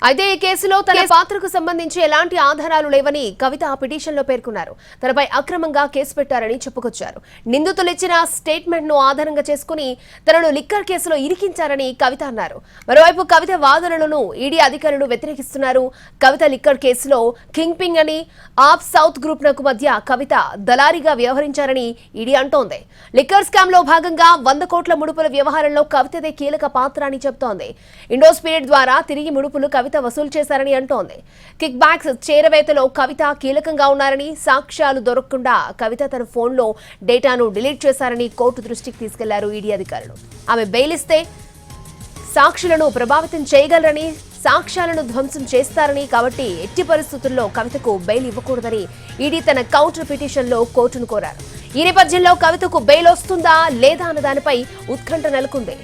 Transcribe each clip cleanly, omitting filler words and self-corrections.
అయితే ఈ కేసులో తన పాత్రకు సంబంధించి ఎలాంటి ఆధారాలు లేవని కవిత ఆ పిటిషన్లో పేర్కొన్నారు. తనపై అక్రమంగా కేసు పెట్టారని చెప్పుకొచ్చారు. నిందితులు ఇచ్చిన స్టేట్మెంట్ ను ఆధారంగా చేసుకుని తనను లిక్కర్ కేసులో ఇరికించారని కవిత అన్నారు. మరోవైపు కవిత వాదనలను ఈడీ అధికారులు వ్యతిరేకిస్తున్నారు. కవిత లిక్కర్ కేసులో కింగ్ పింగ్ అని ఆప్ సౌత్ గ్రూప్ నకు మధ్య కవిత దళారీగా వ్యవహరించారని ఈడీ అంటోంది. లిక్కర్ స్కామ్ లో భాగంగా 100 కోట్ల ముడుపుల వ్యవహారంలో కవితదే కీలక పాత్ర అని చెబుతోంది. ఇండో స్పిరిట్ ద్వారా తిరిగి ముడుపులు కవిత వసూలు చేశారని అంటోంది. కిక్ బ్యాక్స్ చేరవేతలో కవిత కీలకంగా ఉన్నారని, సాక్ష్యాలు దొరకకుండా కవిత తన ఫోన్లో డేటాను డిలీట్ చేశారని కోర్టు దృష్టికి తీసుకెళ్లారు ఈడీ అధికారులు. ఆమె బెయిల్ ఇస్తే సాక్షులను ప్రభావితం చేయగలరని, సాక్ష్యాలను ధ్వంసం చేస్తారని, కాబట్టి ఎట్టి పరిస్థితుల్లో కవితకు బెయిల్ ఇవ్వకూడదని ఈడీ తన కౌంటర్ పిటిషన్లో కోర్టును కోరారు. ఈ నేపథ్యంలో కవితకు బెయిల్ వస్తుందా లేదా అన్న దానిపై ఉత్కంఠ నెలకొంది.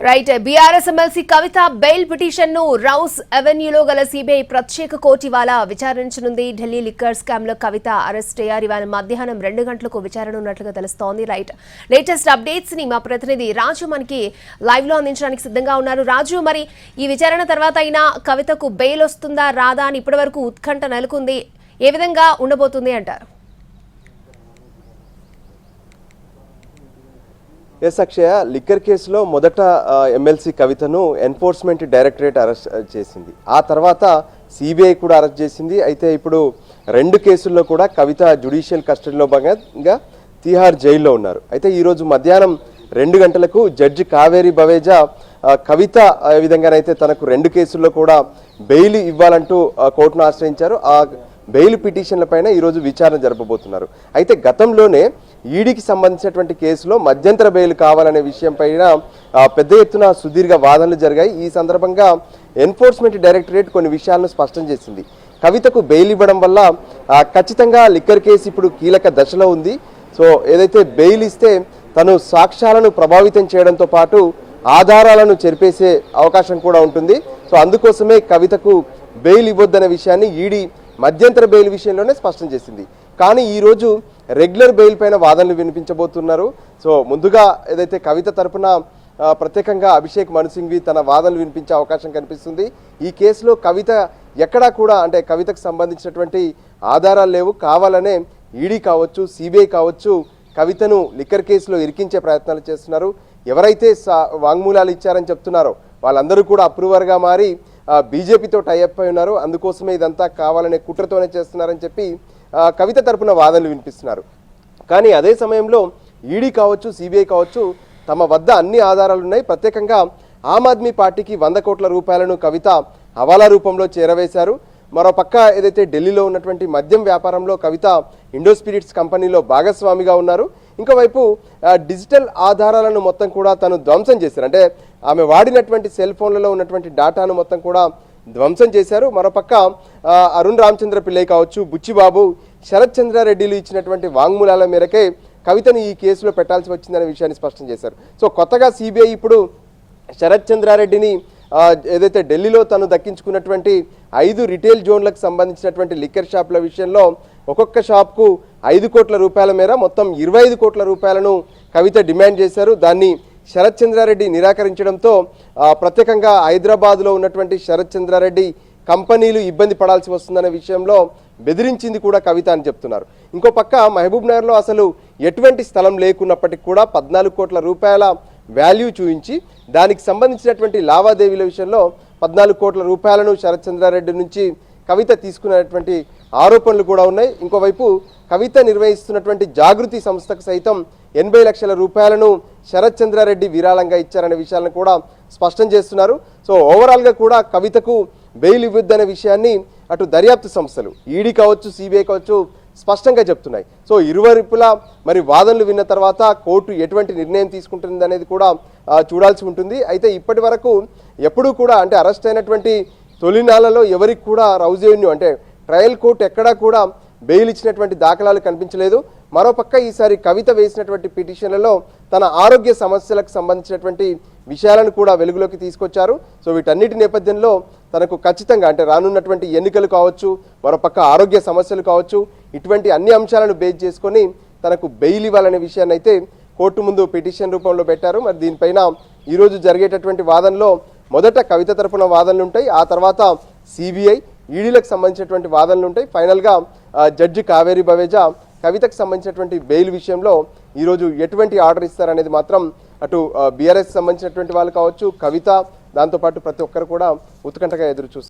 రైట్, బీఆర్ఎస్ ఎమ్మెల్సీ కవిత బెయిల్ పిటిషన్ ను రౌస్ అవెన్యూలో గల సిబిఐ ప్రత్యేక కోర్టు ఇవాళ విచారించనుంది. ఢిల్లీ లిక్కర్ స్కామ్ లో కవిత అరెస్ట్ అయ్యారు. ఇవాళ మధ్యాహ్నం 2 గంటలకు విచారణ ఉన్నట్లుగా తెలుస్తోంది. రైట్, లేటెస్ట్ అప్డేట్స్ ని మా ప్రతినిధి రాజు మనకి లైవ్ లో అందించడానికి సిద్ధంగా ఉన్నారు. రాజు, మరి ఈ విచారణ తర్వాత అయినా కవితకు బెయిల్ వస్తుందా రాదా అని ఇప్పటి వరకు ఉత్కంఠ నెలకొంది. ఏ విధంగా ఉండబోతుంది అంటారు? ఎస్ అక్షయ, లిక్కర్ కేసులో మొదట ఎమ్మెల్సీ కవితను ఎన్ఫోర్స్మెంట్ డైరెక్టరేట్ అరెస్ట్ చేసింది. ఆ తర్వాత సిబిఐ కూడా అరెస్ట్ చేసింది. అయితే ఇప్పుడు 2 కేసుల్లో కూడా కవిత జ్యుడిషియల్ కస్టడీలో భాగంగా తిహార్ జైల్లో ఉన్నారు. అయితే ఈరోజు మధ్యాహ్నం 2 గంటలకు జడ్జి కావేరి బవేజా కవిత ఏ విధంగానైతే తనకు 2 కేసుల్లో కూడా బెయిల్ ఇవ్వాలంటూ కోర్టును ఆశ్రయించారు. ఆ బెయిల్ పిటిషన్లపైన ఈరోజు విచారణ జరపబోతున్నారు. అయితే గతంలోనే ఈడీకి సంబంధించినటువంటి కేసులో మధ్యంతర బెయిల్ కావాలనే విషయం పైన పెద్ద ఎత్తున సుదీర్ఘ వాదనలు జరిగాయి. ఈ సందర్భంగా ఎన్ఫోర్స్మెంట్ డైరెక్టరేట్ కొన్ని విషయాలను స్పష్టం చేసింది. కవితకు బెయిల్ ఇవ్వడం వల్ల ఖచ్చితంగా లిక్కర్ కేసు ఇప్పుడు కీలక దశలో ఉంది. సో ఏదైతే బెయిల్ ఇస్తే తను సాక్ష్యాలను ప్రభావితం చేయడంతో పాటు ఆధారాలను చెరిపేసే అవకాశం కూడా ఉంటుంది. సో అందుకోసమే కవితకు బెయిల్ ఇవ్వద్దనే విషయాన్ని ఈడీ మధ్యంతర బెయిల్ విషయంలోనే స్పష్టం చేసింది. కానీ ఈరోజు రెగ్యులర్ బెయిల్ పైన వాదనలు వినిపించబోతున్నారు. సో ముందుగా ఏదైతే కవిత తరపున ప్రత్యేకంగా అభిషేక్ మను సింఘ్వి తన వాదనలు వినిపించే అవకాశం కనిపిస్తుంది. ఈ కేసులో కవిత ఎక్కడా కూడా అంటే కవితకు సంబంధించినటువంటి ఆధారాలు లేవు, కావాలనే ఈడీ కావచ్చు సిబిఐ కావచ్చు కవితను లిక్కర్ కేసులో ఇరికించే ప్రయత్నాలు చేస్తున్నారు. ఎవరైతే వాంగ్మూలాలు ఇచ్చారని చెప్తున్నారో వాళ్ళందరూ కూడా అప్రూవర్గా మారి బీజేపీతో టైఅప్ అయి ఉన్నారు. అందుకోసమే ఇదంతా కావాలనే కుట్రతోనే చేస్తున్నారని చెప్పి కవిత తరపున వాదనలు వినిపిస్తున్నారు. కానీ అదే సమయంలో ఈడీ కావచ్చు సిబిఐ కావచ్చు తమ వద్ద అన్ని ఆధారాలు ఉన్నాయి. ప్రత్యేకంగా ఆమ్ ఆద్మీ పార్టీకి 100 కోట్ల రూపాయలను కవిత హవాలా రూపంలో చేరవేశారు. మరోపక్క ఏదైతే ఢిల్లీలో ఉన్నటువంటి మద్యం వ్యాపారంలో కవిత ఇండో స్పిరిట్స్ కంపెనీలో భాగస్వామిగా ఉన్నారు. ఇంకోవైపు డిజిటల్ ఆధారాలను మొత్తం కూడా తను ధ్వంసం చేశారు. అంటే ఆమె వాడినటువంటి సెల్ ఫోన్లలో ఉన్నటువంటి డేటాను మొత్తం కూడా ధ్వంసం చేశారు. మరోపక్క అరుణ్ రామచంద్ర పిల్లై కావచ్చు, బుచ్చిబాబు, శరత్ చంద్రారెడ్డిలు ఇచ్చినటువంటి వాంగ్మూలాల మేరకే కవితను ఈ కేసులో పెట్టాల్సి వచ్చిందనే విషయాన్ని స్పష్టం చేశారు. సో కొత్తగా సిబిఐ ఇప్పుడు శరత్ చంద్రారెడ్డిని ఏదైతే ఢిల్లీలో తను దక్కించుకున్నటువంటి 5 రిటైల్ జోన్లకు సంబంధించినటువంటి లిక్కర్ షాపుల విషయంలో ఒక్కొక్క షాప్కు 5 కోట్ల రూపాయల మేర మొత్తం 25 కోట్ల రూపాయలను కవిత డిమాండ్ చేశారు. దాన్ని శరత్ చంద్రారెడ్డి నిరాకరించడంతో ప్రత్యేకంగా హైదరాబాద్లో ఉన్నటువంటి శరత్ చంద్రారెడ్డి కంపెనీలు ఇబ్బంది పడాల్సి వస్తుందనే విషయంలో బెదిరించింది కూడా కవిత అని చెప్తున్నారు. ఇంకో పక్క మహబూబ్ నగర్లో అసలు ఎటువంటి స్థలం లేకున్నప్పటికీ కూడా 14 కోట్ల రూపాయల వాల్యూ చూపించి దానికి సంబంధించినటువంటి లావాదేవీల విషయంలో 14 కోట్ల రూపాయలను శరత్ చంద్రారెడ్డి నుంచి కవిత తీసుకున్నటువంటి ఆరోపణలు కూడా ఉన్నాయి. ఇంకోవైపు కవిత నిర్వహిస్తున్నటువంటి జాగృతి సంస్థకు సైతం 80 లక్షల రూపాయలను శరత్ చంద్రారెడ్డి విరాళంగా ఇచ్చారనే విషయాలను కూడా స్పష్టం చేస్తున్నారు. సో ఓవరాల్గా కూడా కవితకు బెయిల్ ఇవ్వద్దనే విషయాన్ని అటు దర్యాప్తు సంస్థలు ఈడీ కావచ్చు సిబిఐ కావచ్చు స్పష్టంగా చెప్తున్నాయి. సో ఇరువైపులా మరి వాదనలు విన్న తర్వాత కోర్టు ఎటువంటి నిర్ణయం తీసుకుంటుంది అనేది కూడా చూడాల్సి ఉంటుంది. అయితే ఇప్పటి వరకు ఎప్పుడూ కూడా అంటే అరెస్ట్ అయినటువంటి తొలినాళ్లలో ఎవరికి కూడా రౌజ్ ఎవెన్యూ అంటే ట్రయల్ కోర్టు ఎక్కడా కూడా బెయిల్ ఇచ్చినటువంటి దాఖలాలు కనిపించలేదు. మరోపక్క ఈసారి కవిత వేసినటువంటి పిటిషన్లలో తన ఆరోగ్య సమస్యలకు సంబంధించినటువంటి విషయాలను కూడా వెలుగులోకి తీసుకొచ్చారు. సో వీటన్నిటి నేపథ్యంలో తనకు ఖచ్చితంగా అంటే రానున్నటువంటి ఎన్నికలు కావచ్చు, మరోపక్క ఆరోగ్య సమస్యలు కావచ్చు, ఇటువంటి అన్ని అంశాలను బేస్ చేసుకొని తనకు బెయిల్ ఇవ్వాలనే విషయాన్ని అయితే కోర్టు ముందు పిటిషన్ రూపంలో పెట్టారు. మరి దీనిపైన ఈరోజు జరిగేటటువంటి వాదనలో మొదట కవిత తరపున వాదనలు ఉంటాయి, ఆ తర్వాత సిబిఐ ఈడీలకు సంబంధించినటువంటి వాదనలు ఉంటాయి. ఫైనల్గా జడ్జి కావేరి బవేజా కవితకు సంబంధించినటువంటి బెయిల్ విషయంలో ఈరోజు ఎటువంటి ఆర్డర్ ఇస్తారనేది మాత్రం అటు బీఆర్ఎస్ సంబంధించినటువంటి వాళ్ళు కావచ్చు, కవిత, దాంతోపాటు ప్రతి ఒక్కరు కూడా ఉత్కంఠగా ఎదురు చూస్తారు.